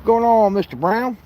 going on, Mr. Brown?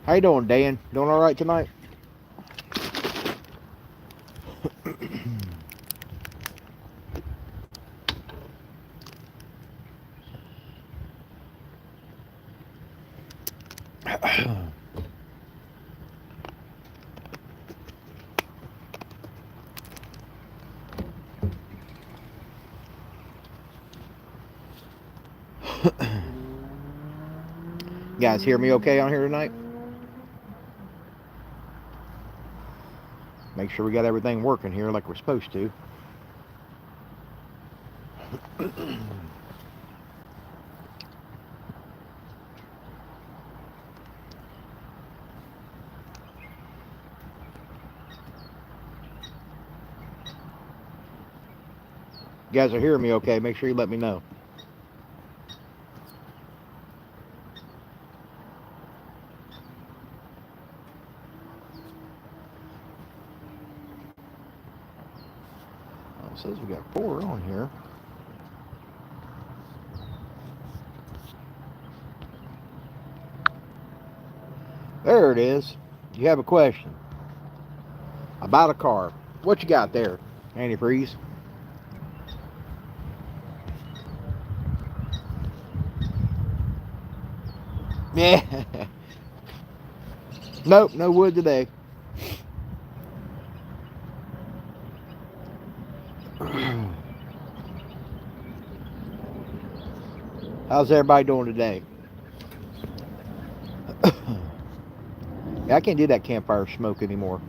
How you doing, Dan? Doing all right tonight? You guys hear me okay on here tonight? Make sure we got everything working here like we're supposed to. You guys are hearing me okay? Make sure you let me know. It says we got 4 on here. There it is. You have a question about a car. What you got there, antifreeze? Yeah. Nope, no wood today. How's everybody doing today? Yeah, I can't do that campfire smoke anymore.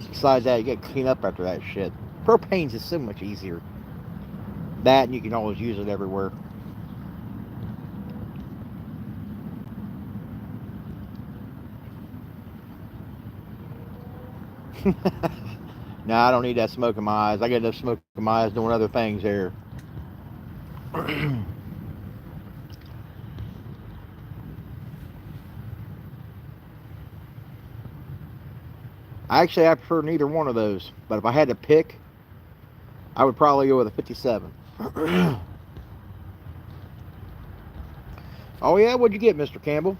Besides that, you gotta clean up after that shit. Propane's is so much easier. That, and you can always use it everywhere. No, I don't need that smoke in my eyes. I got enough smoke in my eyes doing other things there. Actually, I prefer neither one of those. But if I had to pick, I would probably go with a 57. Oh yeah, what'd you get, Mr. Campbell?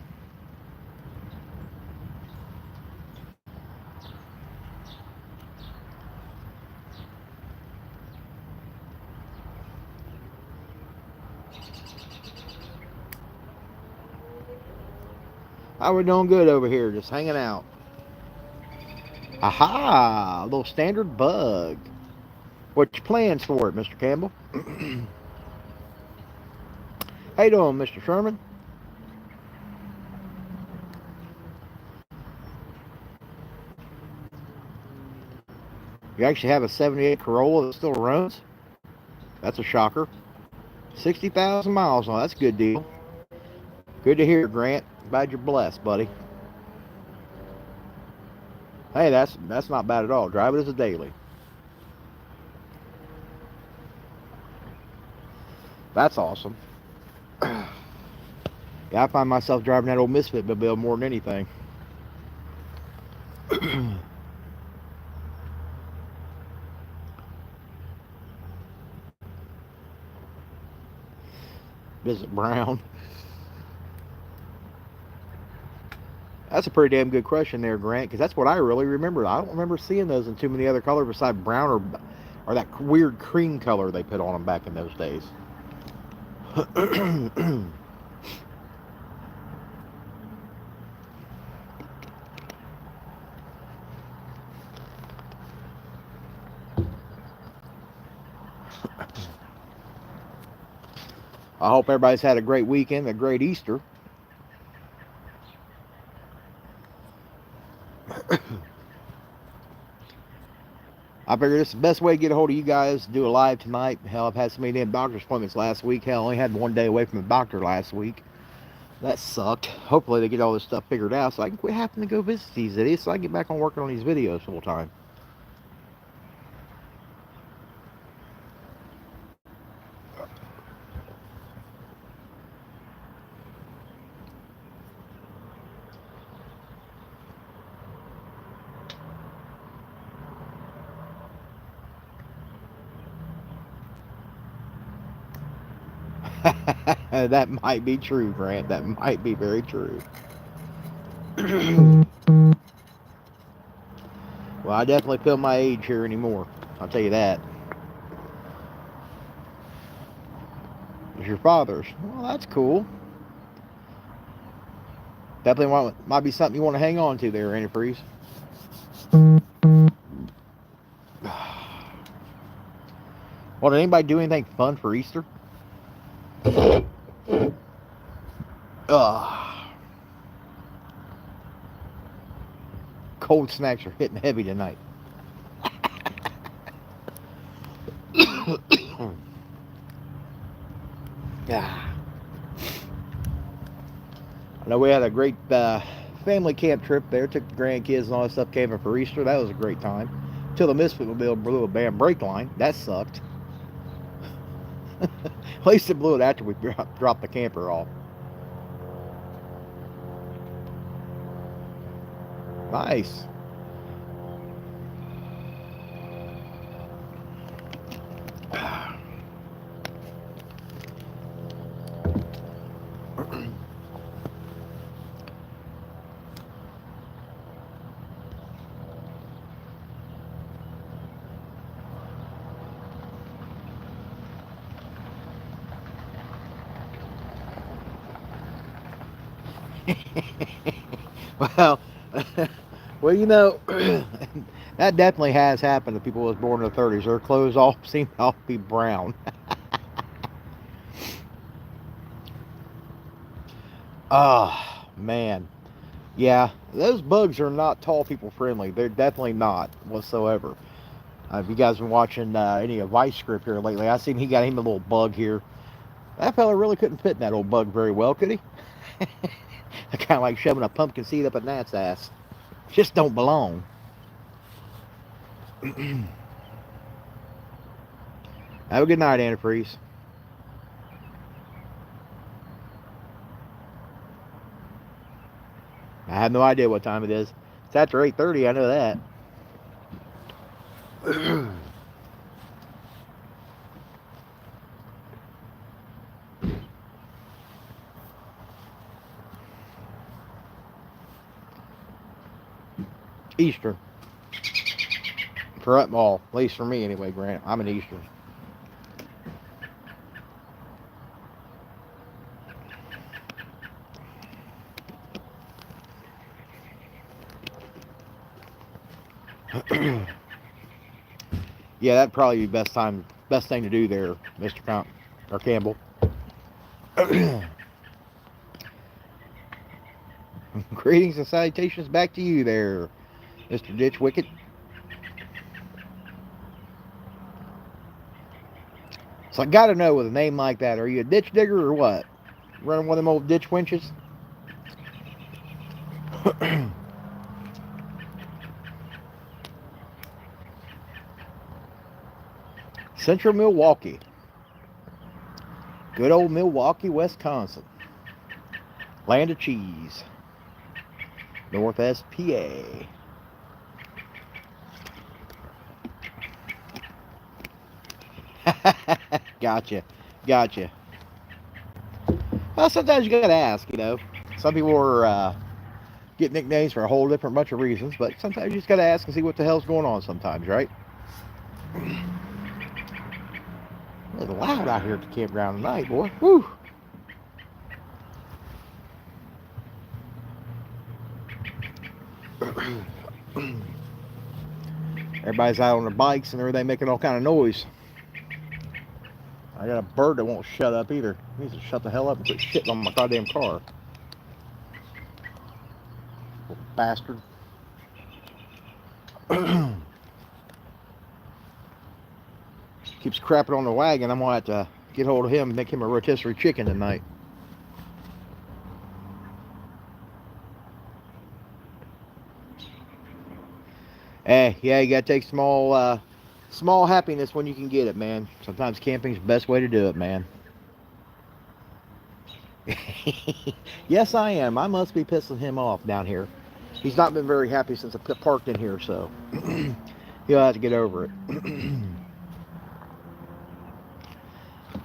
I was doing good over here, just hanging out. Aha! A little standard bug. What's your plans for it, Mr. Campbell? How you doing, Mr. Sherman? You actually have a 78 Corolla that still runs? That's a shocker. 60,000 miles on. That's a good deal. Good to hear, Grant. Glad you're blessed, buddy. Hey, that's not bad at all. Drive it as a daily. That's awesome. Yeah, I find myself driving that old Misfit mobile more than anything. Visit Brown. That's a pretty damn good question there, Grant, because that's what I really remember. I don't remember seeing those in too many other colors besides brown or that weird cream color they put on them back in those days. I hope everybody's had a great weekend, a great Easter. I figured it's the best way to get a hold of you guys, do a live tonight. Hell, I've had so many damn doctor's appointments last week. Hell, I only had one day away from the doctor last week. That sucked. Hopefully they get all this stuff figured out so I can quit having to go visit these idiots so I can get back on working on these videos full time. That might be true, Grant. That might be very true. Well, I definitely feel my age here anymore. I'll tell you that. It's your father's. Well, that's cool. Definitely might be something you want to hang on to there, antifreeze. Well, did anybody do anything fun for Easter? Cold snacks are hitting heavy tonight. I know we had a great family camp trip there. Took the grandkids and all that stuff camping for Easter. That was a great time. Till the Misfit blew a bam brake line. That sucked. At least it blew it after we dropped the camper off. Nice. Well, well, you know, that definitely has happened to people who was born in the 30s. Their clothes all seem to all be brown. Oh, man. Yeah, those bugs are not tall people friendly. They're definitely not whatsoever. If you guys been watching any of Vice Script here lately, I seen he got him a little bug here. That fella really couldn't fit in that old bug very well, could he? Kind of like shoving a pumpkin seed up a gnat's ass. Just don't belong. Have a good night, antifreeze. I have no idea what time it is. It's after 8:30, I know that. Eastern. Well, at least for me anyway, Grant. I'm an Eastern. Yeah, that'd probably be best thing to do there, Mr. Campbell. Greetings and salutations back to you there, Mr. Ditch Wicket. So I gotta know, with a name like that, are you a ditch digger or what? Running one of them old ditch winches? Central Milwaukee. Good old Milwaukee, Wisconsin. Land of cheese. Northwest PA. Gotcha. Well, sometimes you gotta ask, you know. Some people are get nicknames for a whole different bunch of reasons, but sometimes you just gotta ask and see what the hell's going on sometimes, right? It's loud out here at the campground tonight, boy. Woo! Everybody's out on their bikes and everything making all kind of noise. I got a bird that won't shut up either. He needs to shut the hell up and quit shitting on my goddamn car. Little bastard. Keeps crapping on the wagon. I'm gonna have to get hold of him and make him a rotisserie chicken tonight. Yeah, you gotta take small happiness when you can get it, man. Sometimes camping's the best way to do it, man. Yes, I am. I must be pissing him off down here. He's not been very happy since I parked in here, so he'll have to get over it.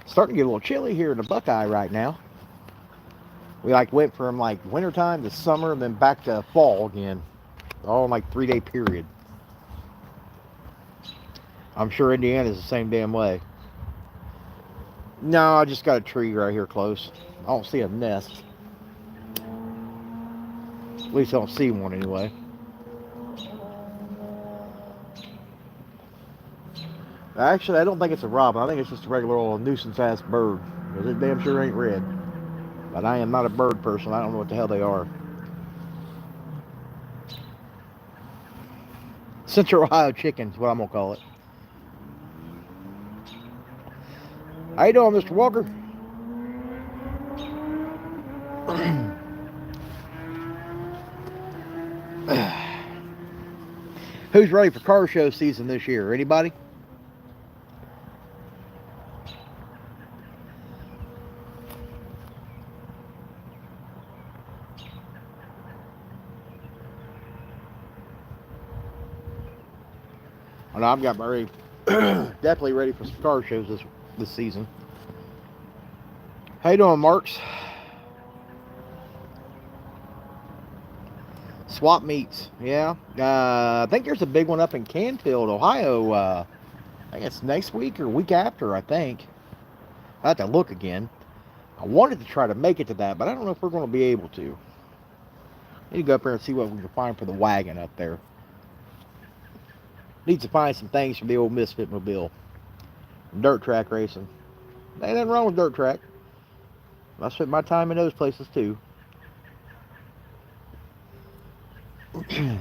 Starting to get a little chilly here in the Buckeye right now. We went from wintertime to summer and then back to fall again. All in 3-day period. I'm sure Indiana's the same damn way. No, I just got a tree right here close. I don't see a nest. At least I don't see one anyway. Actually, I don't think it's a robin. I think it's just a regular old nuisance-ass bird. Because it damn sure ain't red. But I am not a bird person. I don't know what the hell they are. Central Ohio chicken is what I'm going to call it. How you doing, Mr. Walker? Who's ready for car show season this year? Anybody? I know I've got my ready, definitely ready for some car shows this season. How you doing, Marks? Swap meets, yeah. I think there's a big one up in Canfield, Ohio. I think it's next week or week after, I think. I have to look again. I wanted to try to make it to that, but I don't know if we're going to be able to. I need to go up there and see what we can find for the wagon up there. Need to find some things for the old Misfit Mobile. Dirt track racing. Ain't nothing wrong with dirt track. I spent my time in those places too. I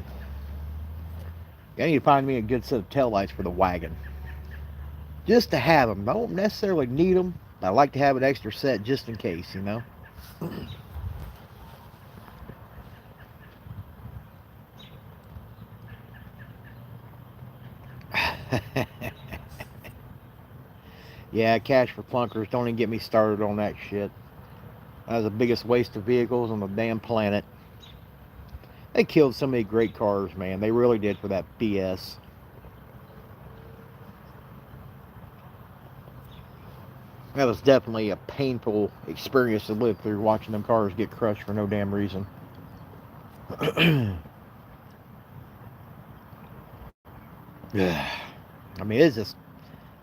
need to find me a good set of taillights for the wagon. Just to have them. I don't necessarily need them. I like to have an extra set just in case, you know. Yeah, cash for clunkers. Don't even get me started on that shit. That's the biggest waste of vehicles on the damn planet. They killed so many great cars, man. They really did for that BS. That was definitely a painful experience to live through, watching them cars get crushed for no damn reason. Yeah. I mean,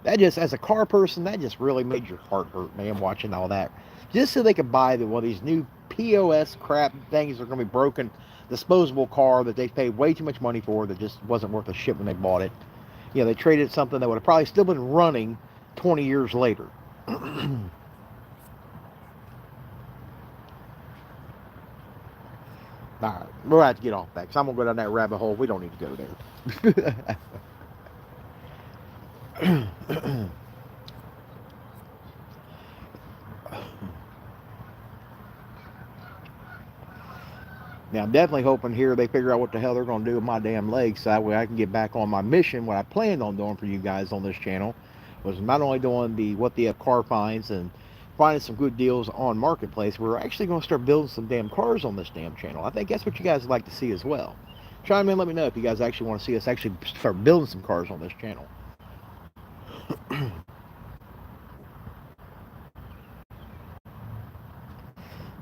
that just, as a car person, that just really made your heart hurt, man, watching all that. Just so they could buy one of these new POS crap things that are going to be broken, disposable car that they paid way too much money for that just wasn't worth a shit when they bought it. You know, they traded something that would have probably still been running 20 years later. Alright, we'll have to get off that because I'm going to go down that rabbit hole. We don't need to go there. Now, I'm definitely hoping here they figure out what the hell they're going to do with my damn legs so that way I can get back on my mission. What I planned on doing for you guys on this channel was not only doing the what the car finds and finding some good deals on Marketplace, we're actually going to start building some damn cars on this damn channel. I think that's what you guys would like to see as well. Chime in, let me know if you guys actually want to see us actually start building some cars on this channel.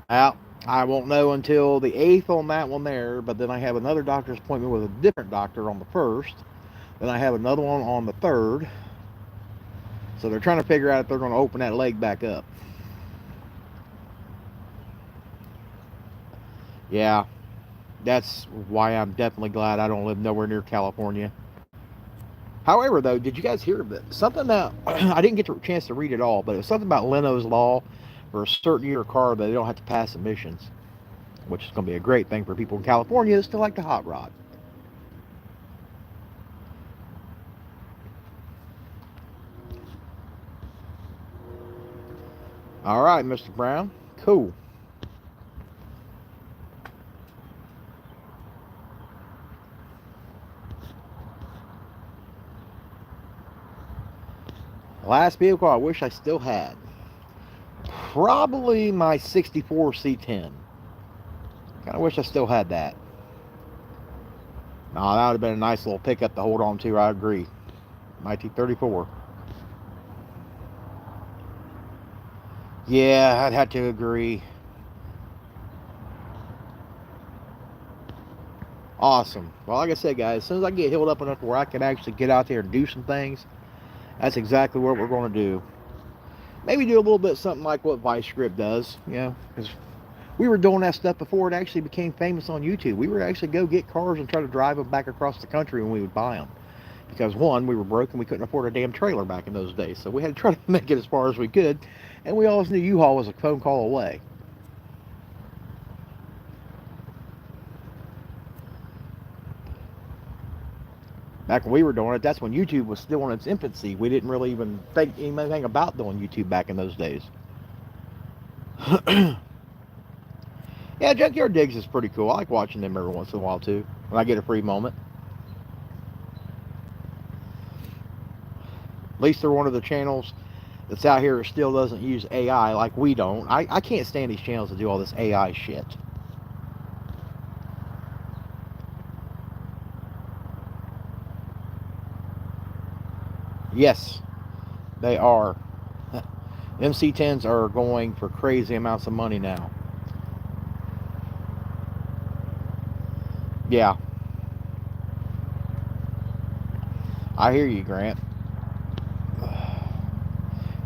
Well, I won't know until the 8th on that one there, but then I have another doctor's appointment with a different doctor on the 1st. Then I have another one on the 3rd. So they're trying to figure out if they're going to open that leg back up. Yeah, that's why I'm definitely glad I don't live nowhere near California. However, though, did you guys hear that something that I didn't get a chance to read it all, but it was something about Leno's law for a certain year car that they don't have to pass emissions, which is going to be a great thing for people in California that still like to hot rod. All right, Mr. Brown. Cool. Last vehicle I wish I still had. Probably my 64 C10. Kind of wish I still had that. No, that would have been a nice little pickup to hold on to, I agree. 1934. Yeah, I'd have to agree. Awesome. Well, like I said, guys, as soon as I get healed up enough to where I can actually get out there and do some things, that's exactly what we're going to do. Maybe do a little bit something like what Vice Grip does, you know, because we were doing that stuff before it actually became famous on YouTube. We would actually go get cars and try to drive them back across the country when we would buy them. Because one, we were broke and we couldn't afford a damn trailer back in those days. So we had to try to make it as far as we could. And we always knew U-Haul was a phone call away. Back when we were doing it, that's when YouTube was still in its infancy. We didn't really even think anything about doing YouTube back in those days. Yeah, Junkyard Digs is pretty cool. I like watching them every once in a while too, when I get a free moment. At least they're one of the channels that's out here that still doesn't use AI like we don't. I can't stand these channels that do all this AI shit. Yes, they are. MC10s are going for crazy amounts of money now. Yeah. I hear you, Grant.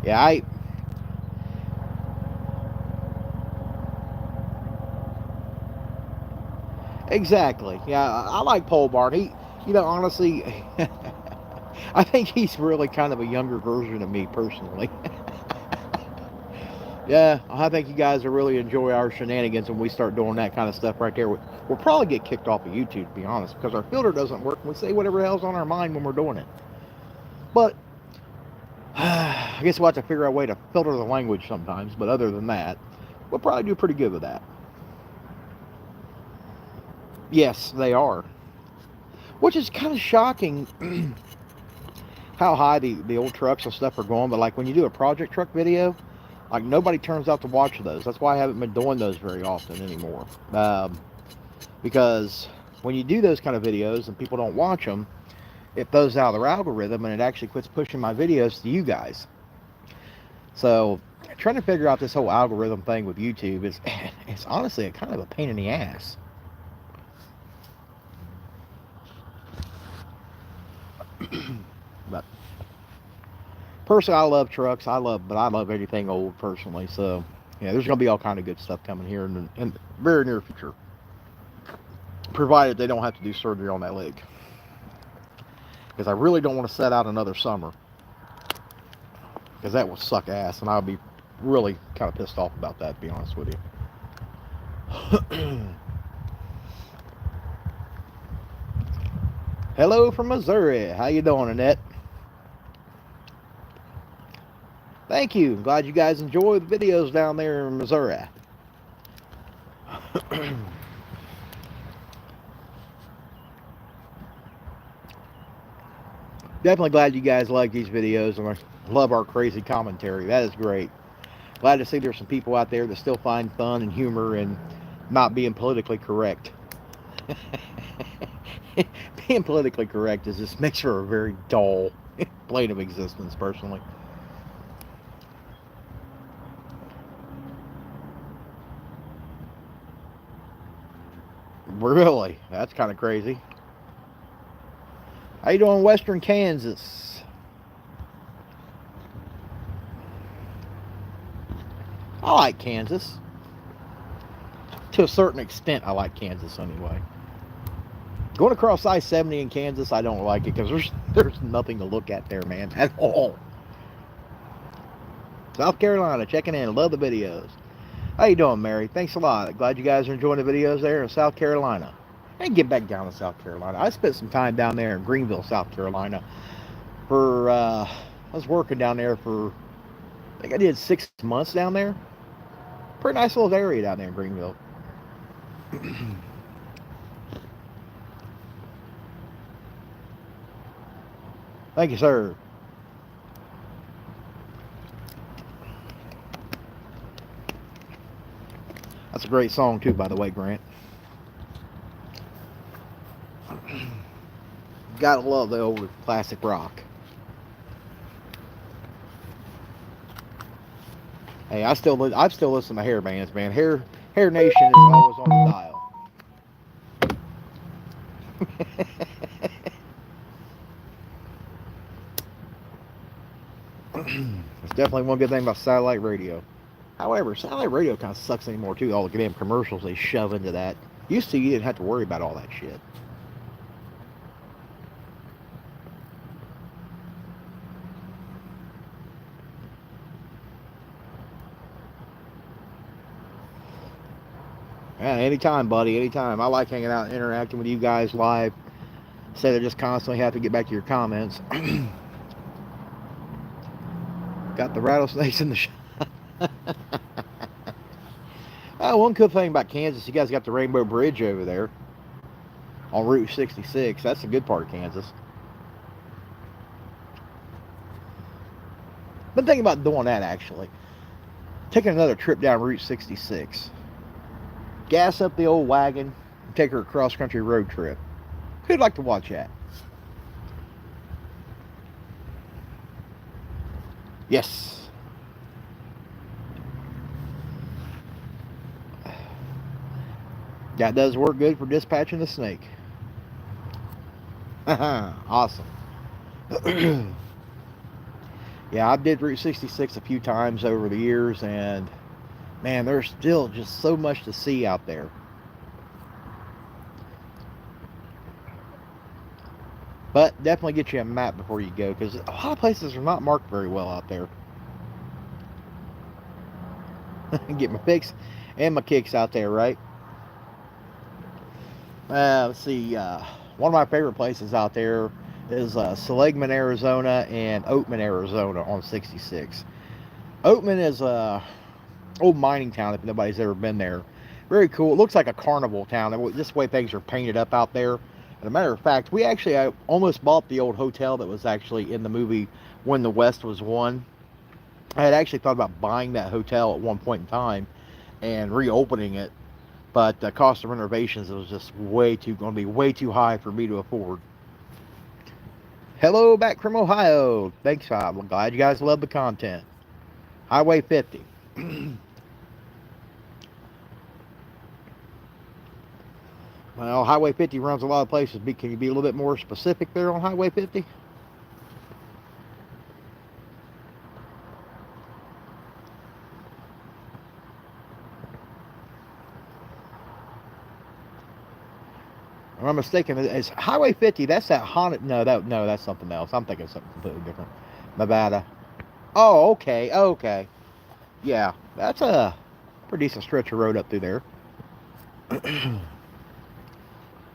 Yeah, exactly. Yeah, I like Pole Barn. He, you know, honestly, I think he's really kind of a younger version of me personally. Yeah, I think you guys will really enjoy our shenanigans when we start doing that kind of stuff right there. We'll probably get kicked off of YouTube, to be honest, because our filter doesn't work and we say whatever the hell's on our mind when we're doing it. But I guess we'll have to figure out a way to filter the language sometimes, but other than that, we'll probably do pretty good with that. Yes, they are. Which is kind of shocking how high the old trucks and stuff are going, but like when you do a project truck video, like nobody turns out to watch those. That's why I haven't been doing those very often anymore. Because when you do those kind of videos and people don't watch them, it throws out their algorithm and it actually quits pushing my videos to you guys. So trying to figure out this whole algorithm thing with YouTube is it's honestly a kind of a pain in the ass. But personally, I love trucks. I love anything old personally. So yeah, there's gonna be all kind of good stuff coming here in the very near future, provided they don't have to do surgery on that leg. Because I really don't want to set out another summer, because that will suck ass, and I'll be really kind of pissed off about that, to be honest with you. Hello from Missouri. How you doing, Annette? Thank you. I'm glad you guys enjoy the videos down there in Missouri. Definitely glad you guys like these videos and love our crazy commentary. That is great. Glad to see there's some people out there that still find fun and humor and not being politically correct. Being politically correct just makes for a very dull plane of existence, personally. Really? That's kind of crazy. How you doing, Western Kansas? I like Kansas. To a certain extent, I like Kansas anyway. Going across I-70 in Kansas, I don't like it because there's nothing to look at there, man, at all. South Carolina, checking in. Love the videos. How you doing, Mary? Thanks a lot. Glad you guys are enjoying the videos there in South Carolina. And get back down to South Carolina. I spent some time down there in Greenville, South Carolina. I was working down there for, I think I did 6 months down there. Pretty nice little area down there in Greenville. Thank you, sir. That's a great song too, by the way, Grant. Gotta love the old classic rock. Hey, I still listen to hair bands, man. Hair Nation is always on the dial. It's definitely one good thing about satellite radio. However, satellite radio kind of sucks anymore too. All the damn commercials they shove into that. Used to, you didn't have to worry about all that shit. Yeah, anytime, buddy, anytime. I like hanging out and interacting with you guys live. Instead of just constantly have to get back to your comments. Got the rattlesnakes in the shop. One good thing about Kansas, you guys got the Rainbow Bridge over there on Route 66. That's a good part of Kansas. Been thinking about doing that, actually. Taking another trip down Route 66. Gas up the old wagon and take her a cross-country road trip. Who'd like to watch that? Yes. That does work good for dispatching the snake. Awesome. Yeah, I did Route 66 a few times over the years, and man, there's still just so much to see out there. But definitely get you a map before you go, because a lot of places are not marked very well out there. Get my pics and my kicks out there, right? Let's see. One of my favorite places out there is Seligman, Arizona, and Oatman, Arizona on 66. Oatman is a old mining town if nobody's ever been there. Very cool. It looks like a carnival town. Just the way things are painted up out there. And a matter of fact, I almost bought the old hotel that was actually in the movie When the West Was Won. I had actually thought about buying that hotel at one point in time and reopening it, but the cost of renovations was just going to be way too high for me to afford. Hello, back from Ohio. Thanks, I'm glad you guys love the content. Highway 50. Well, Highway 50 runs a lot of places. Can you be a little bit more specific there on Highway 50? If I'm mistaken, is Highway 50, that's that haunted, no, that's something else. I'm thinking of something completely different. Nevada. Oh, okay. Yeah, that's a pretty decent stretch of road up through there.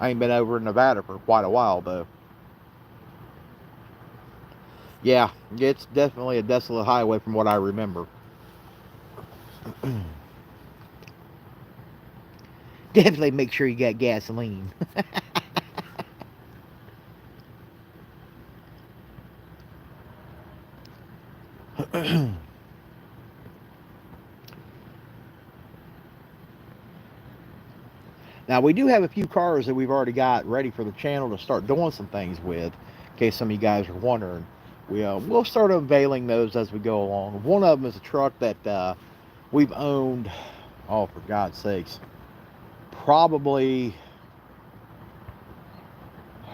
I ain't been over in Nevada for quite a while, though. Yeah, it's definitely a desolate highway from what I remember. Definitely make sure you got gasoline. Now, we do have a few cars that we've already got ready for the channel to start doing some things with, in case some of you guys are wondering. We'll start unveiling those as we go along. One of them is a truck that we've owned, oh, for God's sakes, probably,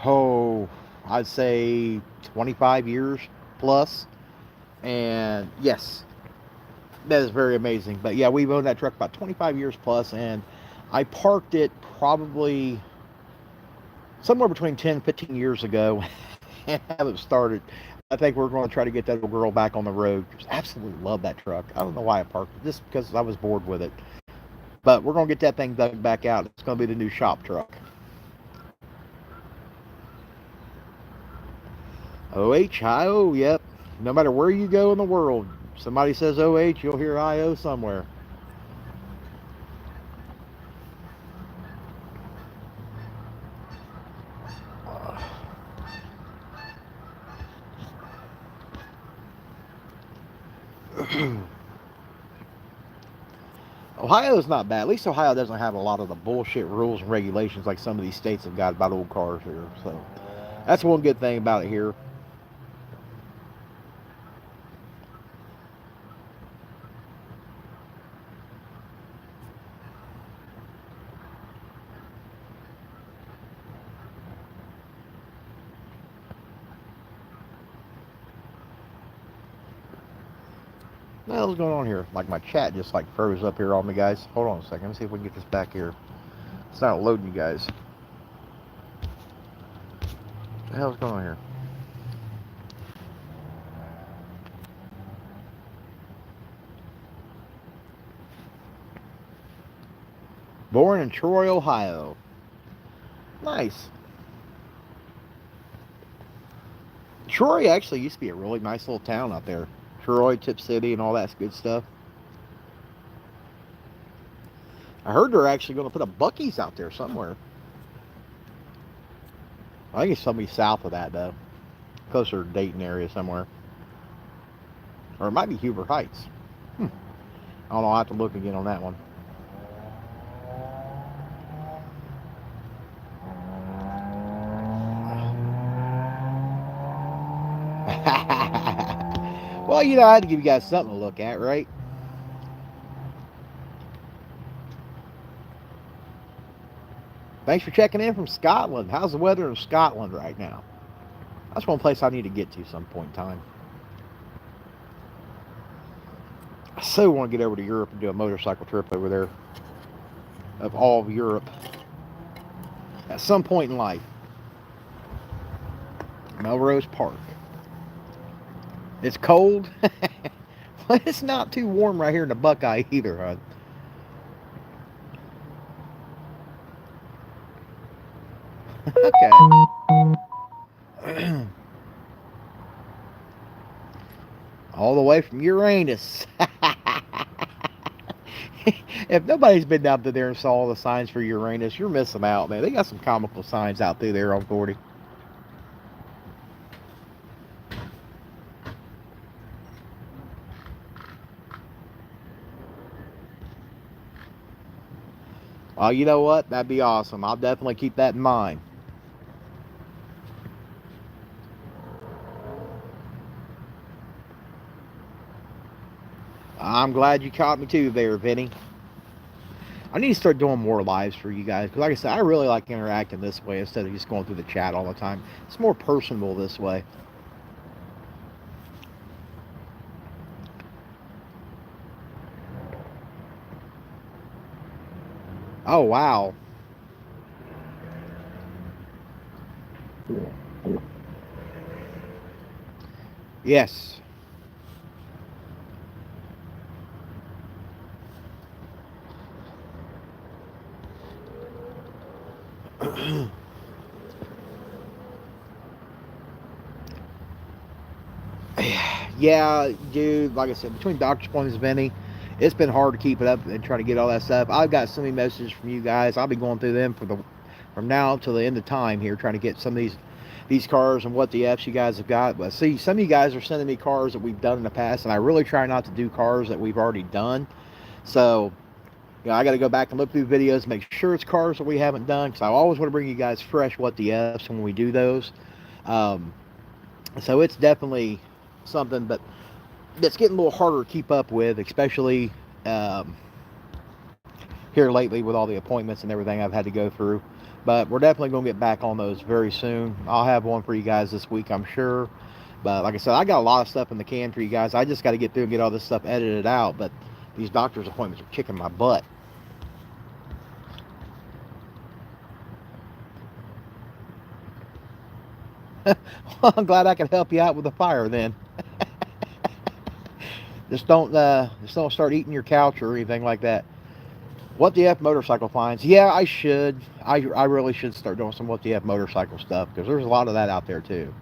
I'd say 25 years plus. And yes, that is very amazing. But yeah, we've owned that truck about 25 years plus, and I parked it probably somewhere between 10 and 15 years ago, and haven't started. I think we're going to try to get that little girl back on the road. Just absolutely love that truck. I don't know why I parked it, just because I was bored with it. But we're going to get that thing dug back out. It's going to be the new shop truck. OH, yep. No matter where you go in the world, somebody says OH, you'll hear IO somewhere. Ohio's not bad. At least Ohio doesn't have a lot of the bullshit rules and regulations like some of these states have got about old cars here. So that's one good thing about it here. What the hell's going on here? Like my chat just like froze up here on me, guys. Hold on a second. Let's see if we can get this back here. It's not loading, you guys. What the hell's going on here? Born in Troy, Ohio. Nice. Troy actually used to be a really nice little town out there. Troy, Tip City, and all that good stuff. I heard they're actually going to put a Buc-ee's out there somewhere. I think it's somebody south of that, though. Closer to Dayton area somewhere. Or it might be Huber Heights. I don't know. I'll have to look again on that one. Well, you know, I had to give you guys something to look at, right? Thanks for checking in from Scotland. How's the weather in Scotland right now? That's one place I need to get to some point in time. I so want to get over to Europe and do a motorcycle trip over there. Of all of Europe. At some point in life. Melrose Park. It's cold. But it's not too warm right here in the Buckeye either, huh? Okay. All the way from Uranus. If nobody's been down there and saw all the signs for Uranus, you're missing out, man. They got some comical signs out through there on 40. Well, you know what? That'd be awesome. I'll definitely keep that in mind. I'm glad you caught me too there, Vinny. I need to start doing more lives for you guys. Because like I said, I really like interacting this way instead of just going through the chat all the time. It's more personable this way. Oh, wow. Yes. Yeah, dude, like I said, between doctor's appointments and Vinny, it's been hard to keep it up and try to get all that stuff. I've got so many messages from you guys. I'll be going through them from now till the end of time here, trying to get some of these cars and what the F's you guys have got. But see, some of you guys are sending me cars that we've done in the past, and I really try not to do cars that we've already done. So, you know, I got to go back and look through videos, make sure it's cars that we haven't done, because I always want to bring you guys fresh what the F's when we do those. So it's definitely something, but that's getting a little harder to keep up with, especially here lately with all the appointments and everything I've had to go through. But we're definitely going to get back on those very soon. I'll have one for you guys this week, I'm sure. But like I said, I got a lot of stuff in the can for you guys. I just got to get through and get all this stuff edited out. But these doctor's appointments are kicking my butt. Well, I'm glad I could help you out with the fire then. Just don't start eating your couch or anything like that. What the F motorcycle finds? Yeah, I should. I really should start doing some What the F motorcycle stuff because there's a lot of that out there too.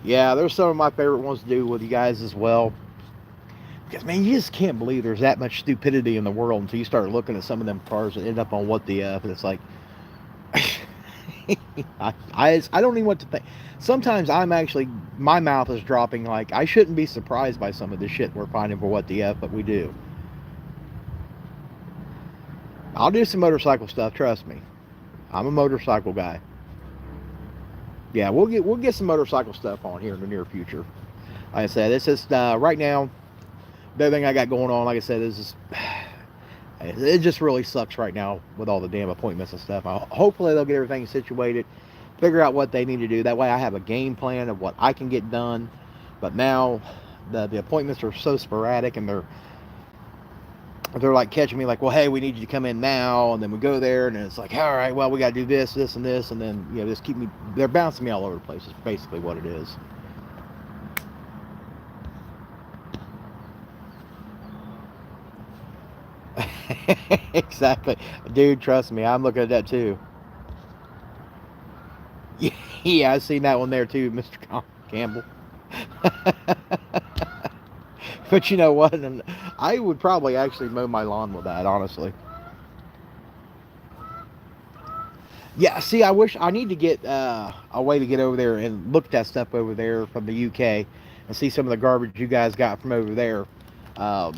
Yeah, there's some of my favorite ones to do with you guys as well. Because man, you just can't believe there's that much stupidity in the world until you start looking at some of them cars that end up on What the F, and it's like, I don't even know what to think. Sometimes I'm actually, my mouth is dropping. Like I shouldn't be surprised by some of the shit we're finding for What the F, but we do. I'll do some motorcycle stuff. Trust me, I'm a motorcycle guy. Yeah, we'll get some motorcycle stuff on here in the near future. Like I said, it's just right now. The other thing I got going on, like I said, is just, it just really sucks right now with all the damn appointments and stuff. Hopefully they'll get everything situated, figure out what they need to do. That way I have a game plan of what I can get done. But now the appointments are so sporadic, and they're like catching me like, well, hey, we need you to come in now, and then we go there, and it's like, all right, well, we got to do this, this, and this, and then just keep me. They're bouncing me all over the place. Is basically what it is. Exactly, dude. Trust me, I'm looking at that too. Yeah, I've seen that one there too, Mr. Campbell. But you know what? And I would probably actually mow my lawn with that, honestly. Yeah, see, I need to get a way to get over there and look at that stuff over there from the UK and see some of the garbage you guys got from over there. Um,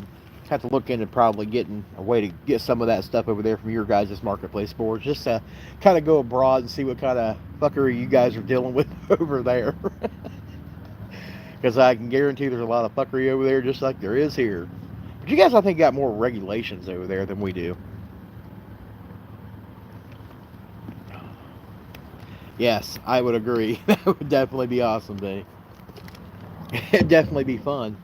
have to look into probably getting a way to get some of that stuff over there from your guys' marketplace boards, just to kind of go abroad and see what kind of fuckery you guys are dealing with over there. Because I can guarantee there's a lot of fuckery over there, just like there is here. But you guys, I think, got more regulations over there than we do. Yes, I would agree. That would definitely be awesome, Benny. It'd definitely be fun.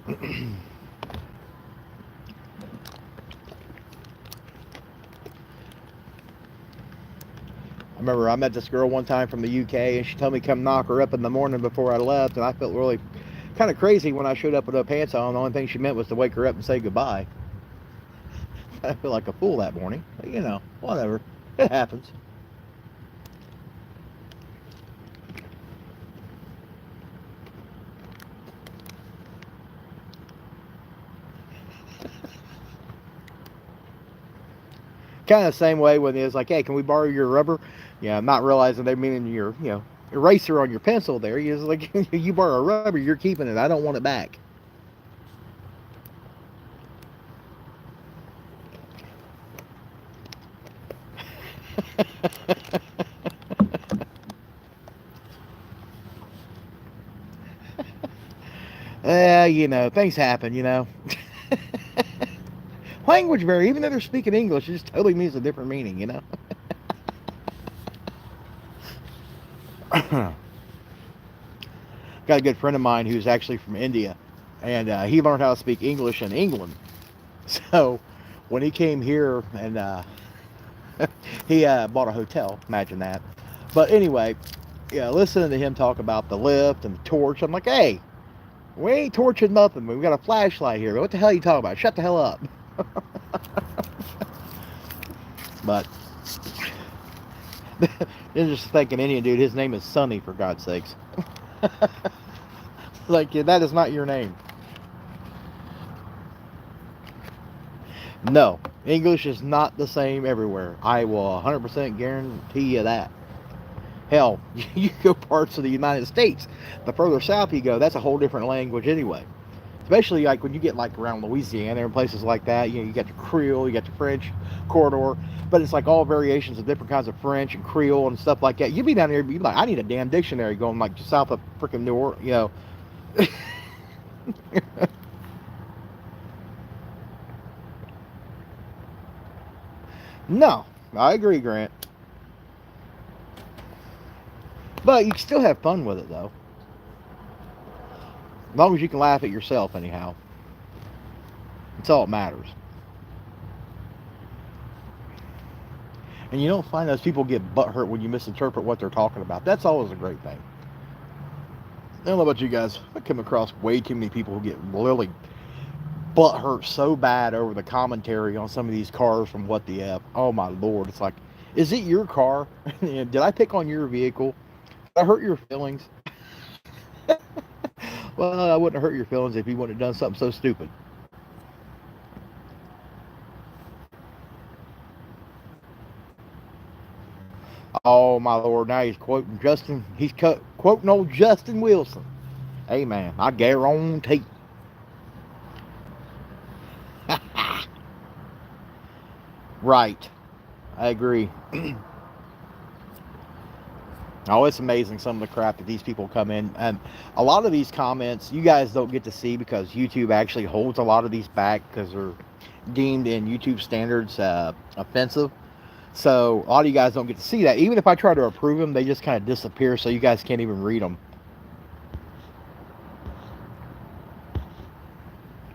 I remember I met this girl one time from the UK, and she told me to come knock her up in the morning before I left, and I felt really kind of crazy when I showed up with no pants on. The only thing she meant was to wake her up and say goodbye. I feel like a fool that morning, but whatever. It happens. Kind of the same way when it's like, hey, can we borrow your rubber? Yeah, I'm not realizing they meaning your, eraser on your pencil there. You're like, you borrow a rubber, you're keeping it. I don't want it back. Things happen. Language barrier, even though they're speaking English, it just totally means a different meaning. Got a good friend of mine who's actually from India, and he learned how to speak English in England. So when he came here and he bought a hotel, imagine that. But anyway, yeah, listening to him talk about the lift and the torch, I'm like, hey, we ain't torching nothing. We got a flashlight here. What the hell are you talking about? Shut the hell up. But they're just thinking Indian dude, his name is Sonny, for God's sakes. Like, yeah, that is not your name. No, English is not the same everywhere. I will 100% guarantee you that. Hell, you go parts of the United States, the further south you go, that's a whole different language anyway. Especially like when you get like around Louisiana and places like that, you got your Creole, you got your French corridor, but it's like all variations of different kinds of French and Creole and stuff like that. You'd be down there, you'd be like, I need a damn dictionary going like south of freaking New Orleans, No, I agree, Grant. But you can still have fun with it, though. As long as you can laugh at yourself, anyhow. That's all that matters. And you don't find those people get butthurt when you misinterpret what they're talking about. That's always a great thing. I don't know about you guys. I come across way too many people who get literally butthurt so bad over the commentary on some of these cars from What the F. Oh my lord. It's like, is it your car? Did I pick on your vehicle? Did I hurt your feelings? Well, I wouldn't have hurt your feelings if you wouldn't have done something so stupid. Oh my lord, now he's quoting Justin. He's quoting old Justin Wilson. Hey man, I guarantee. Right, I agree. Oh, it's amazing some of the crap that these people come in. And a lot of these comments you guys don't get to see because YouTube actually holds a lot of these back because they're deemed in YouTube standards offensive. So a lot of you guys don't get to see that. Even if I try to approve them, they just kind of disappear so you guys can't even read them.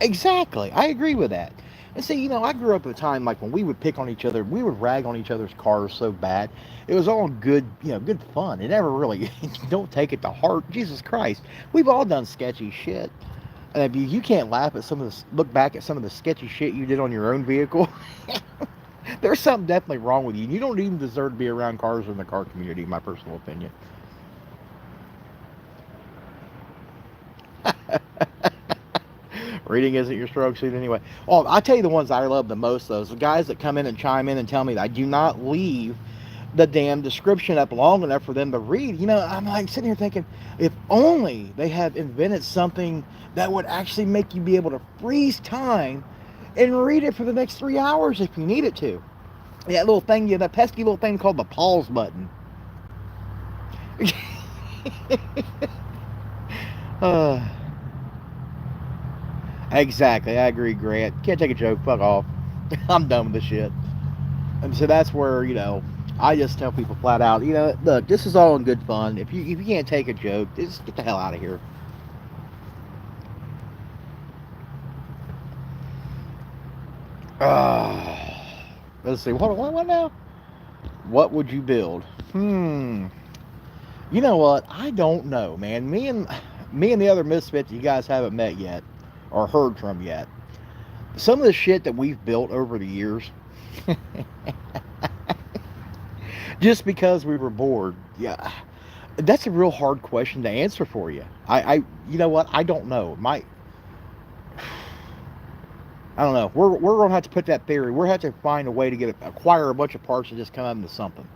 Exactly. I agree with that. And see, I grew up at a time like when we would pick on each other, we would rag on each other's cars so bad. It was all good, good fun. It never really, don't take it to heart. Jesus Christ. We've all done sketchy shit. And if you can't laugh at look back at some of the sketchy shit you did on your own vehicle, there's something definitely wrong with you. You don't even deserve to be around cars in the car community, in my personal opinion. Reading isn't your strong suit anyway. Oh, I'll tell you the ones I love the most, though, is the guys that come in and chime in and tell me that I do not leave the damn description up long enough for them to read. I'm like sitting here thinking, if only they had invented something that would actually make you be able to freeze time and read it for the next 3 hours if you need it to. That little thing, that pesky little thing called the pause button. Exactly, I agree, Grant. Can't take a joke, fuck off. I'm done with this shit. And so that's where, I just tell people flat out, look, this is all in good fun. If you can't take a joke, just get the hell out of here. Let's see, what now? What would you build? You know what? I don't know, man. Me and the other misfits you guys haven't met yet or heard from yet. Some of the shit that we've built over the years, just because we were bored. Yeah, that's a real hard question to answer for you. You know what? I don't know. I don't know. We're gonna have to put that theory. We're gonna have to find a way to acquire a bunch of parts and just come out into something.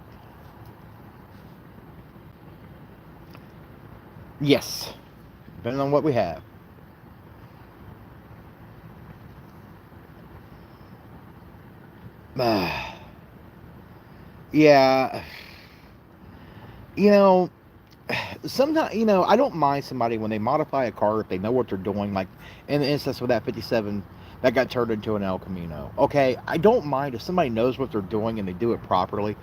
Yes, depending on what we have. Yeah, you know, sometimes I don't mind somebody when they modify a car if they know what they're doing. Like in the instance with that 57 that got turned into an El Camino. Okay, I don't mind if somebody knows what they're doing and they do it properly.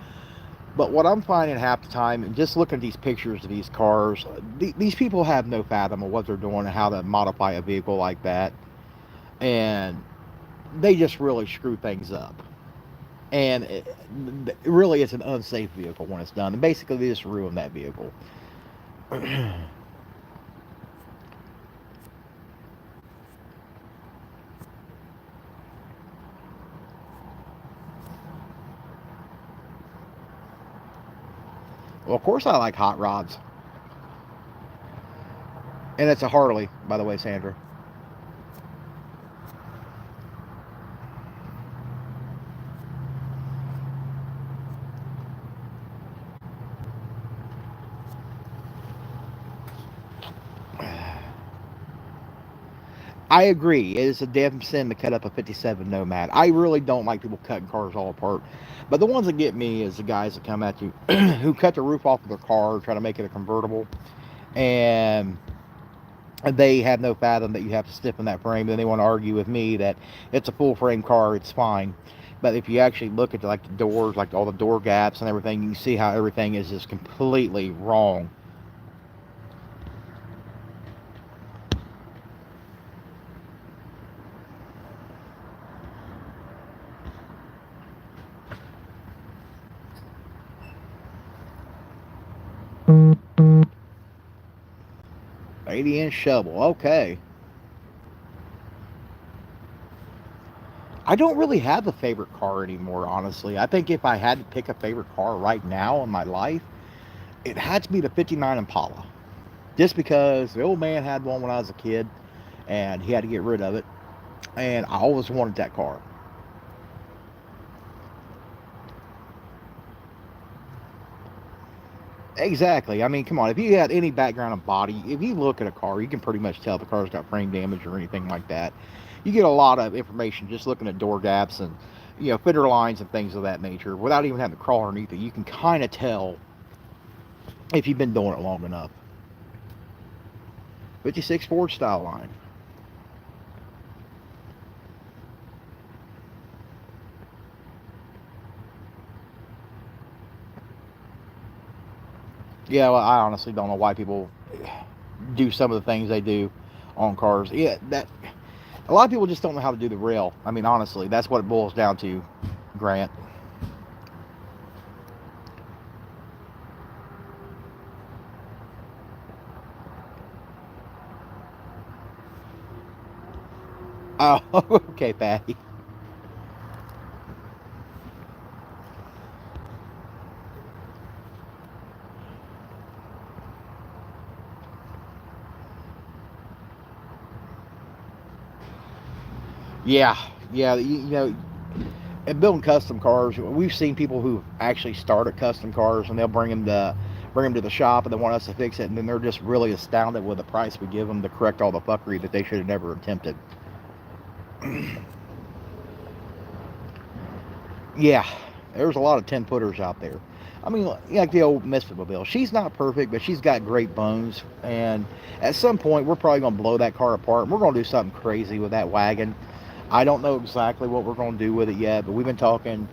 But what I'm finding half the time, and just looking at these pictures of these cars, these people have no fathom of what they're doing and how to modify a vehicle like that, and they just really screw things up. And really, it's an unsafe vehicle when it's done. And basically, they just ruin that vehicle. Well, of course, I like hot rods, and it's a Harley, by the way, Sandra. I agree. It is a damn sin to cut up a 57 Nomad. I really don't like people cutting cars all apart. But the ones that get me is the guys that come at you who cut the roof off of their car, try to make it a convertible, and they have no fathom that you have to stiffen that frame. Then they want to argue with me that it's a full frame car, it's fine. But if you actually look at like the doors, like all the door gaps and everything, you can see how everything is just completely wrong 80-inch shovel. Okay. I don't really have a favorite car anymore, honestly. I think if I had to pick a favorite car right now in my life, it had to be the 59 Impala. Just because the old man had one when I was a kid and he had to get rid of it. And I always wanted that car. Exactly. I mean, come on. If you had any background on body, if you look at a car, you can pretty much tell if the car's got frame damage or anything like that. You get a lot of information just looking at door gaps and, fender lines and things of that nature without even having to crawl underneath it. You can kind of tell if you've been doing it long enough. 56 Ford style line. Yeah, well, I honestly don't know why people do some of the things they do on cars. Yeah, that a lot of people just don't know how to do the rail. I mean, honestly, that's what it boils down to, Grant. Oh, okay, Patty. Yeah, yeah. And building custom cars, we've seen people who actually start at custom cars and they'll bring them to the shop and they want us to fix it, and then they're just really astounded with the price we give them to correct all the fuckery that they should have never attempted. Yeah, there's a lot of 10 footers out there. I mean, like the old Misfit Mobile. She's not perfect, but she's got great bones. And at some point, we're probably going to blow that car apart. And we're going to do something crazy with that wagon. I don't know exactly what we're going to do with it yet, but we've been talking.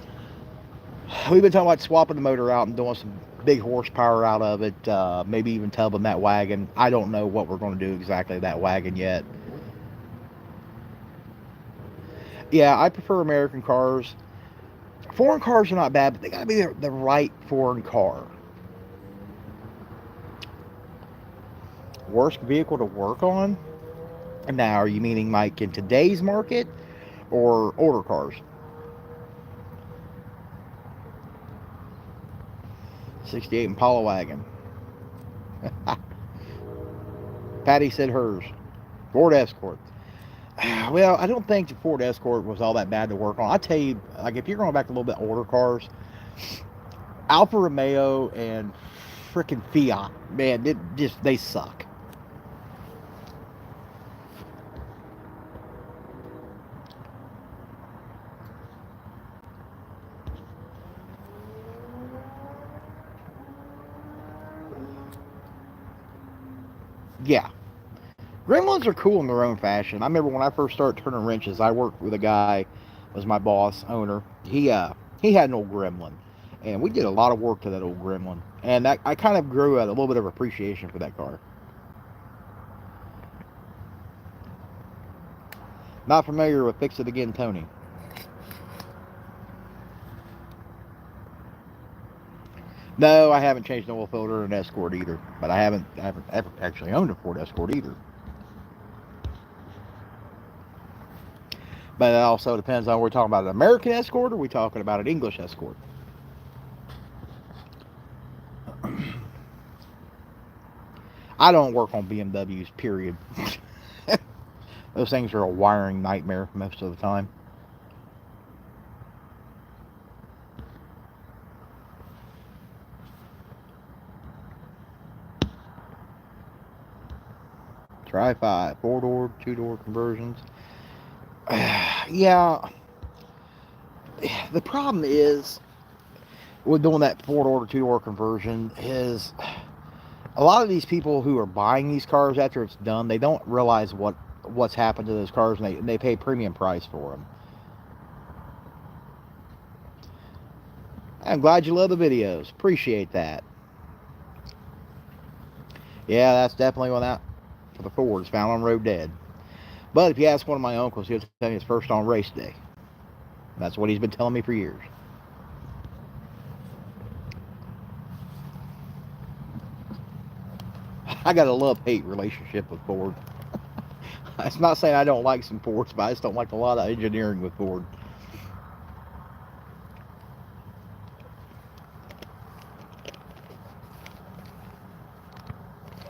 We've been talking about swapping the motor out and doing some big horsepower out of it. Maybe even tubbing that wagon. I don't know what we're going to do exactly with that wagon yet. Yeah, I prefer American cars. Foreign cars are not bad, but they got to be the right foreign car. Worst vehicle to work on? Now, are you meaning like in today's market or older cars? 68 Impala wagon. Patty said hers. Ford Escort. Well, I don't think the Ford Escort was all that bad to work on. I tell you, like if you're going back to a little bit older cars, Alfa Romeo and freaking Fiat, man, they suck. Yeah, Gremlins are cool in their own fashion. I remember when I first started turning wrenches, I worked with a guy, was my boss, owner. He had an old Gremlin, and we did a lot of work to that old Gremlin, and that I kind of grew a little bit of appreciation for that car. Not familiar with Fix It Again, Tony. No, I haven't changed an oil filter in an Escort either, but I haven't ever actually owned a Ford Escort either. But it also depends on we're talking about an American Escort or we talking about an English Escort. I don't work on BMWs, period. Those things are a wiring nightmare most of the time. Try 5, 4-door, 2-door conversions. Yeah, the problem is with doing that 4-door to 2-door conversion is a lot of these people who are buying these cars after it's done, they don't realize what's happened to those cars, and they pay premium price for them. I'm glad you love the videos. Appreciate that. Yeah, that's definitely one out for the Fords found on road dead. But if you ask one of my uncles, he'll tell you it's first on race day. That's what he's been telling me for years. I got a love-hate relationship with Ford. It's not saying I don't like some Fords, but I just don't like a lot of engineering with Ford.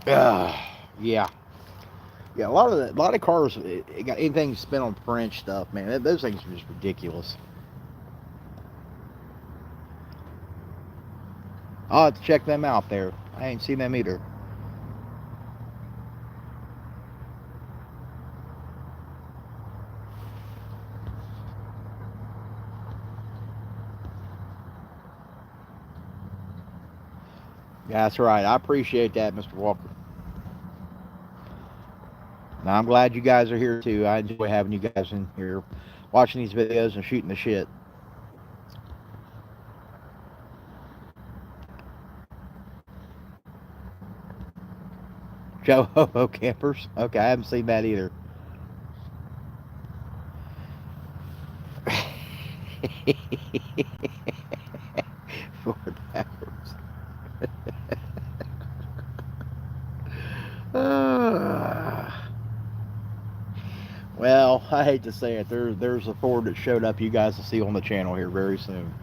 Yeah. Yeah, a lot of cars, it got anything spent on French stuff, man. Those things are just ridiculous. I'll have to check them out there. I ain't seen them either. Yeah, that's right. I appreciate that, Mr. Walker. Now, I'm glad you guys are here too. I enjoy having you guys in here watching these videos and shooting the shit. Joe Ho Ho campers. Okay, I haven't seen that either. Ford backwards. Well, I hate to say it. There's a Ford that showed up. You guys will see on the channel here very soon.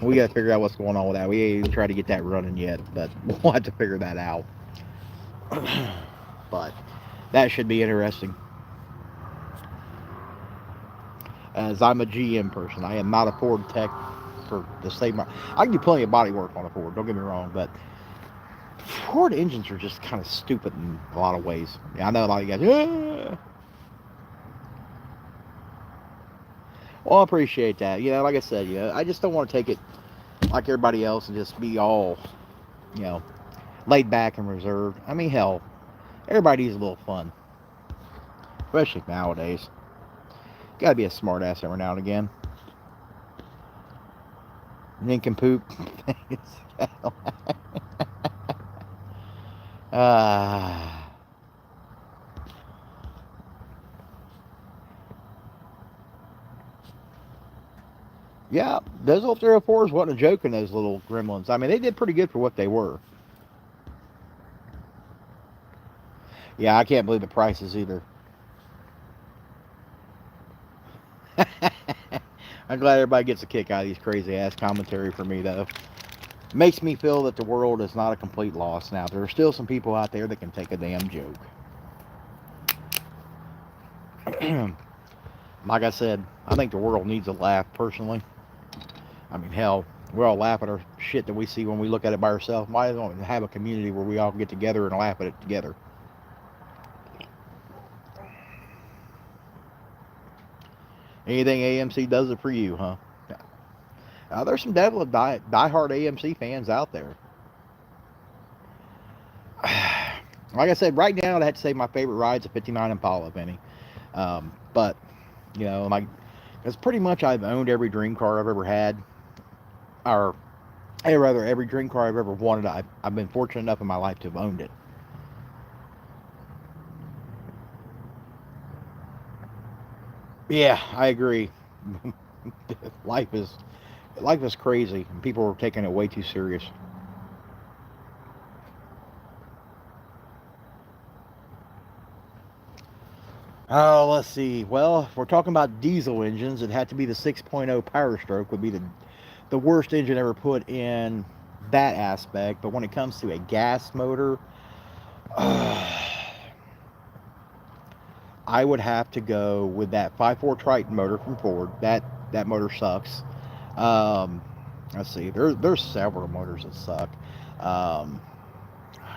We got to figure out what's going on with that. We ain't even tried to get that running yet, but we'll have to figure that out. But that should be interesting. As I'm a GM person, I am not a Ford tech for the same. I can do plenty of body work on a Ford. Don't get me wrong, but Ford engines are just kind of stupid in a lot of ways. Yeah, I know a lot of you guys. Ah. Well, I appreciate that. You know, like I said, I just don't want to take it like everybody else and just be all, you know, laid back and reserved. I mean, hell, everybody needs a little fun, especially nowadays. Gotta be a smart ass every now and again. Nincompoop. Yeah, those little 304s wasn't a joke in those little gremlins. I mean, they did pretty good for what they were. Yeah, I can't believe the prices either. I'm glad everybody gets a kick out of these crazy ass commentary for me, though. It makes me feel that the world is not a complete loss. Now, there are still some people out there that can take a damn joke. Like I said, I think the world needs a laugh, personally. I mean, hell, we all laugh at our shit that we see when we look at it by ourselves. Why don't we have a community where we all get together and laugh at it together? Anything AMC does it for you, huh? There's some diehard AMC fans out there. Like I said, right now, I'd have to say my favorite ride's a 59 Impala, if any. But, you know, it's pretty much I've owned every dream car I've ever had. Or, rather, every dream car I've ever wanted. I've been fortunate enough in my life to have owned it. Yeah, I agree. life is crazy, and people are taking it way too serious. Oh, let's see. Well, if we're talking about diesel engines, it had to be the 6.0 Power Stroke would be the worst engine ever put in that aspect. But when it comes to a gas motor, I would have to go with that 5.4 Triton motor from Ford. That motor sucks. Let's see. There's several motors that suck. I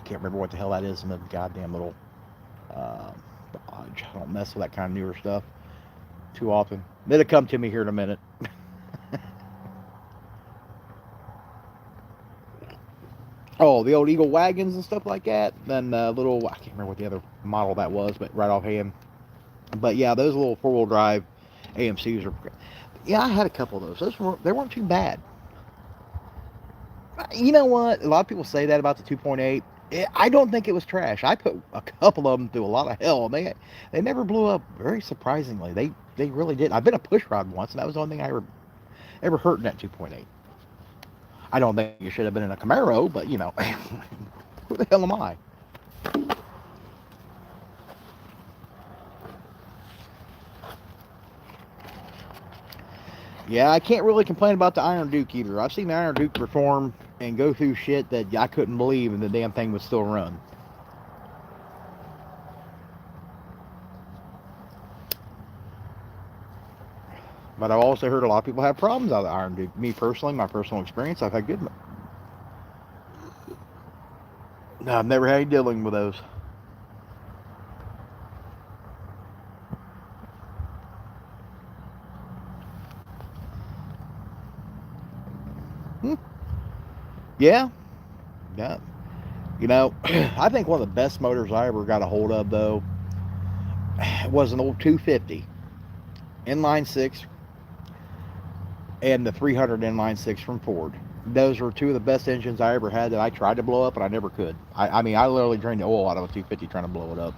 can't remember what the hell that is in the goddamn little Dodge. I don't mess with that kind of newer stuff too often. It'll come to me here in a minute. Oh, the old Eagle wagons and stuff like that. Then the little, I can't remember what the other model that was, but right offhand. But yeah, those little four-wheel drive AMCs are. Yeah, I had a couple of those. They weren't too bad. You know what? A lot of people say that about the 2.8. I don't think it was trash. I put a couple of them through a lot of hell, and they never blew up. Very surprisingly, they really did. I've been a push rod once, and that was the only thing I ever hurt in that 2.8. I don't think it should have been in a Camaro, but you know, the hell am I? Yeah, I can't really complain about the Iron Duke either. I've seen the Iron Duke perform and go through shit that I couldn't believe, and the damn thing would still run. But I've also heard a lot of people have problems out of the Iron Duke. Me personally, my personal experience, I've had good. No, I've never had any dealing with those. Hmm. Yeah, yeah. You know, I think one of the best motors I ever got a hold of, though, was an old 250 inline six and the 300 inline six from Ford. Those were two of the best engines I ever had that I tried to blow up, and I never could. I mean, I literally drained the oil out of a 250 trying to blow it up.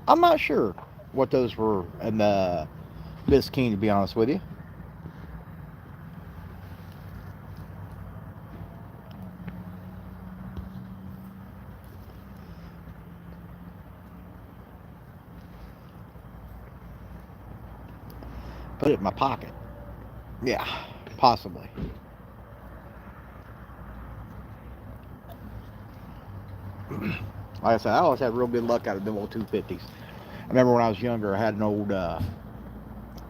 I'm not sure what those were in the Biscayne, to be honest with you. Put it in my pocket. Yeah, possibly. Like I said, I always had real good luck out of them old 250s. I remember when I was younger, I had an old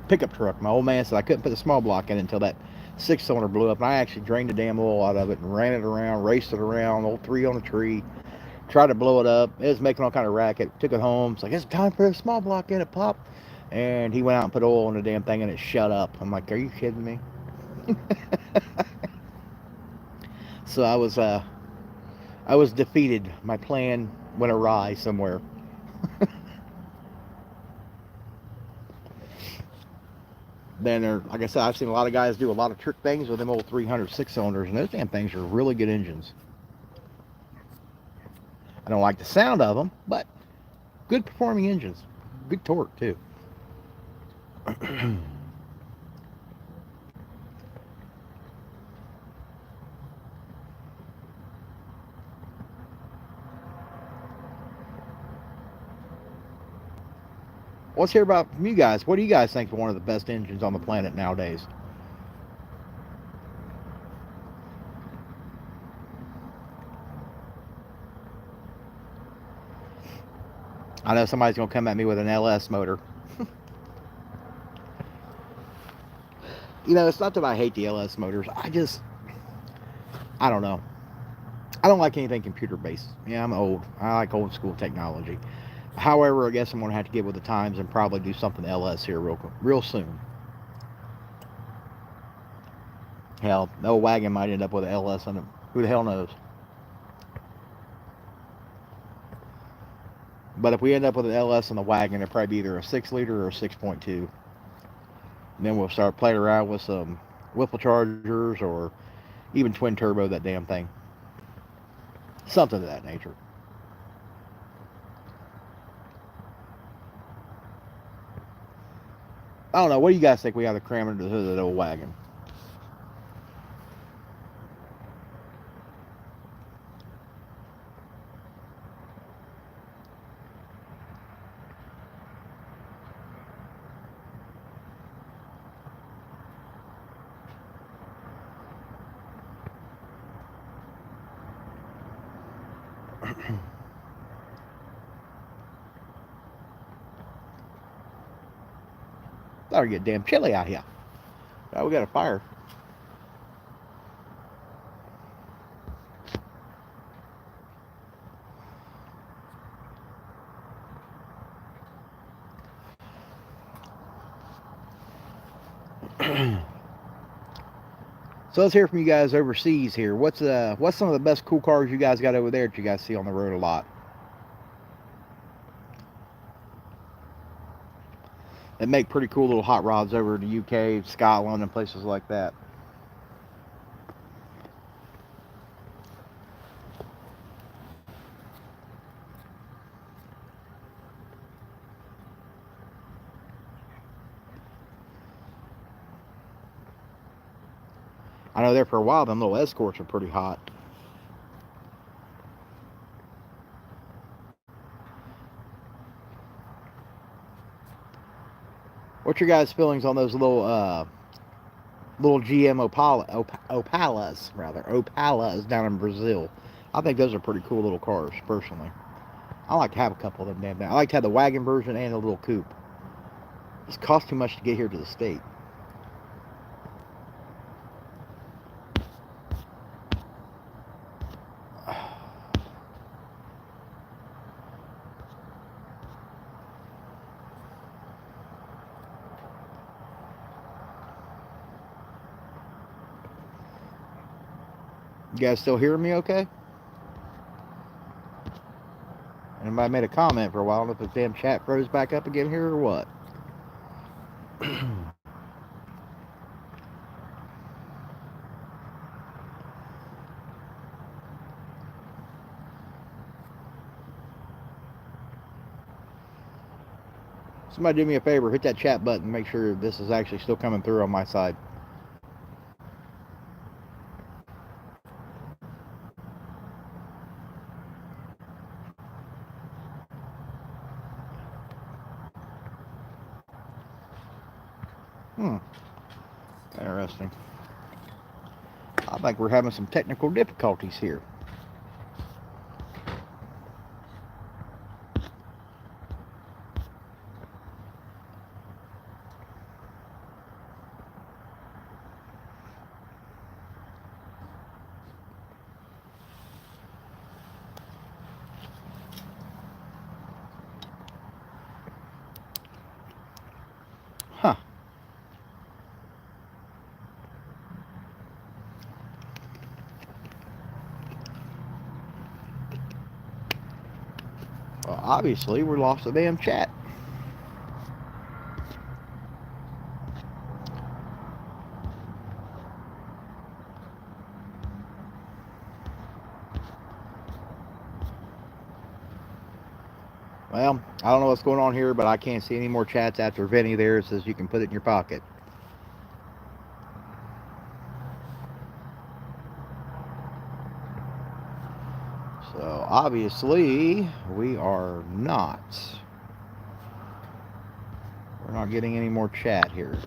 pickup truck. My old man said I couldn't put the small block in until that 6-cylinder blew up, and I actually drained the damn oil out of it and ran it around, raced it around, old 3 on a tree, tried to blow it up. It was making all kind of racket. Took it home. It's like, it's time for a small block in it, Pop. And he went out and put oil in the damn thing, and it shut up. I'm like, are you kidding me? So I was defeated. My plan went awry somewhere. Then, like I said, I've seen a lot of guys do a lot of trick things with them old 300 6-cylinders, and those damn things are really good engines. I don't like the sound of them, but good performing engines. Good torque, too. Let's hear about from you guys. What do you guys think is one of the best engines on the planet nowadays? I know somebody's going to come at me with an LS motor. You know, it's not that I hate the LS motors. I don't know. I don't like anything computer based. Yeah, I'm old. I like old school technology. However, I guess I'm going to have to get with the times and probably do something LS here real soon. Hell, no wagon might end up with an LS on it. Who the hell knows? But if we end up with an LS in the wagon, it'll probably be either a 6-liter or a 6.2. And then we'll start playing around with some Whipple Chargers or even twin turbo that damn thing. Something of that nature. I don't know. What do you guys think we ought to cram into the hood of that old wagon? That'll get damn chilly out here. Oh, we got a fire. So let's hear from you guys overseas here. What's some of the best cool cars you guys got over there that you guys see on the road a lot? They make pretty cool little hot rods over the UK, Scotland, and places like that. I know there for a while, them little Escorts are pretty hot. What's your guys' feelings on those little GM Opalas down in Brazil? I think those are pretty cool little cars, personally. I like to have a couple of them damn things. I like to have the wagon version and a little coupe. It's cost too much to get here to the state. You guys still hearing me okay? Anybody made a comment for a while. I don't know if the damn chat froze back up again here or what. Somebody do me a favor, hit that chat button, make sure this is actually still coming through on my side. Interesting. I think we're having some technical difficulties here. Huh. Well, obviously, we lost the damn chat. Well, I don't know what's going on here, but I can't see any more chats after Vinny there. It says you can put it in your pocket. So, obviously, we are not. We're not getting any more chat here.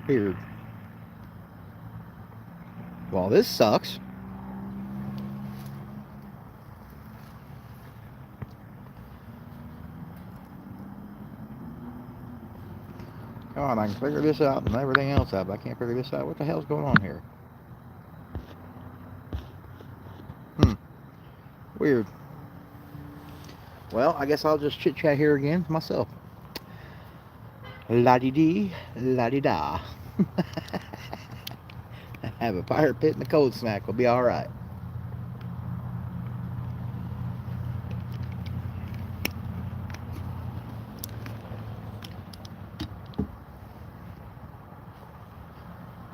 Weird. Well, this sucks. Come on, I can figure this out and everything else out, but I can't figure this out. What the hell's going on here? Weird. Well, I guess I'll just chit-chat here again myself. La-dee-dee, la-dee-da. Have a fire pit and a cold snack. We'll be all right.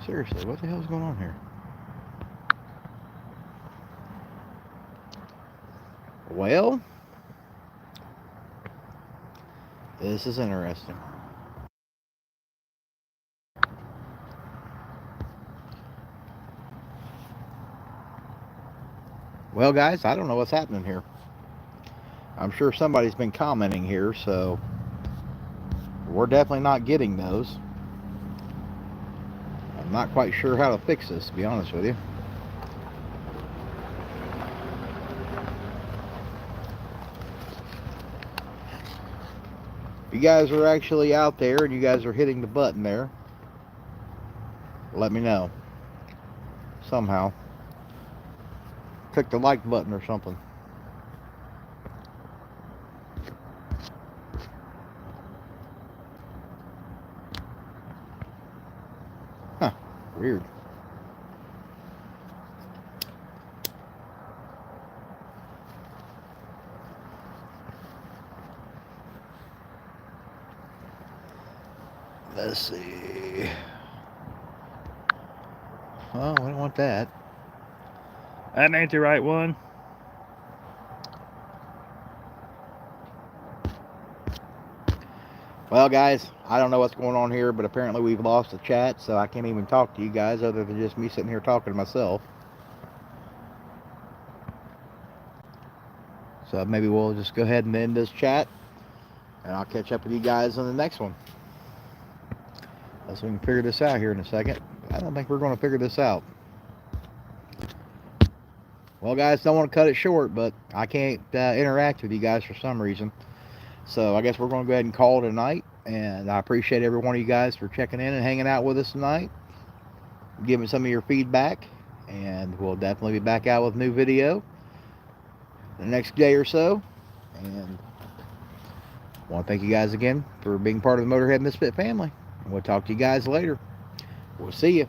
Seriously, what the hell's going on here? Well, this is interesting. Well, guys, I don't know what's happening here. I'm sure somebody's been commenting here, so we're definitely not getting those. I'm not quite sure how to fix this, to be honest with you. If you guys are actually out there and you guys are hitting the button there, let me know. Somehow. Click the like button or something. Huh. Weird. Let's see. Oh, we don't want that. That ain't the right one. Well, guys, I don't know what's going on here, but apparently we've lost the chat, so I can't even talk to you guys other than just me sitting here talking to myself. So maybe we'll just go ahead and end this chat, and I'll catch up with you guys on the next one. Unless we can figure this out here in a second. I don't think we're going to figure this out. Well, guys, don't want to cut it short, but I can't interact with you guys for some reason. So I guess we're going to go ahead and call it a night. And I appreciate every one of you guys for checking in and hanging out with us tonight, giving some of your feedback. And we'll definitely be back out with a new video the next day or so. And I want to thank you guys again for being part of the Motorhead Misfit family. And we'll talk to you guys later. We'll see you.